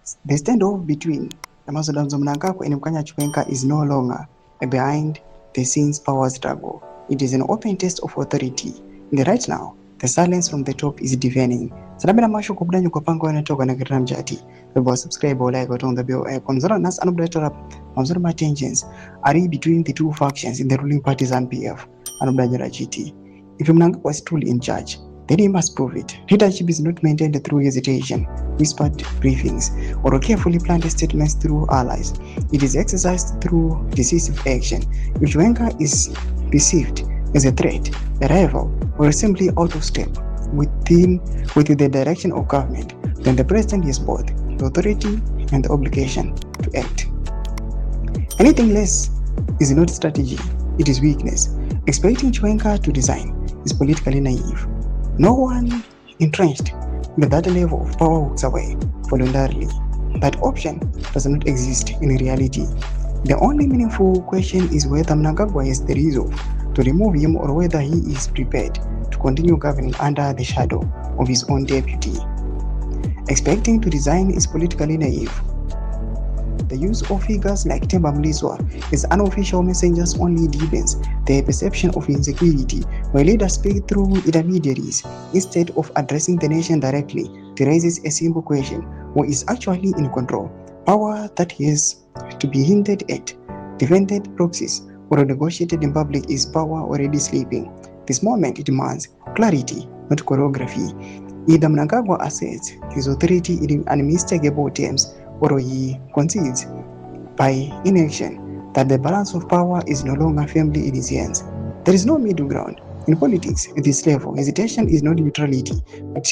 The standoff between Ambassador Mnangagwa and Chiwenga is no longer a behind-the-scenes power struggle. It is an open test of authority. Right now, the silence from the top is deafening. Sanabena masho kubdanyo kwa pango na toka na kiram jati. Subscribe or like on the bell icon. Zara nas anubletter up. Mamzora tensions are between the two factions in the ruling party's NPF and GT. If Mnangagwa was truly in charge, then he must prove it. Leadership is not maintained through hesitation, whispered briefings, or carefully planned statements through allies. It is exercised through decisive action. If Chiwenga is perceived as a threat, a rival, or simply out of step with the direction of government, then the president has both the authority and the obligation to act. Anything less is not strategy, it is weakness. Expecting Chiwenga to resign is politically naive. No one entrenched at that level of power walks away voluntarily. That option does not exist in reality. The only meaningful question is whether Mnangagwa has the resolve to remove him or whether he is prepared to continue governing under the shadow of his own deputy. Expecting to resign is politically naive. The use of figures like Temba Mliswa as unofficial messengers only deepens the perception of insecurity, where leaders speak through intermediaries instead of addressing the nation directly. It raises a simple question: who is actually in control? Power that has to be hinted at, defended proxies, or negotiated in public is power already sleeping. This moment demands clarity, not choreography. Either Mnangagwa asserts his authority in unmistakable terms, or he concedes by inaction that the balance of power is no longer firmly in his hands. There is no middle ground. In politics, at this level, hesitation is not neutrality, but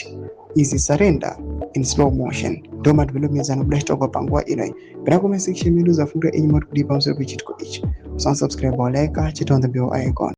is a surrender in slow motion. Doma developments and obliged to go pangwa inai. Comment section menus of English mod kudipa mso bichit ko ich. Subscribe or like, check on the bell icon.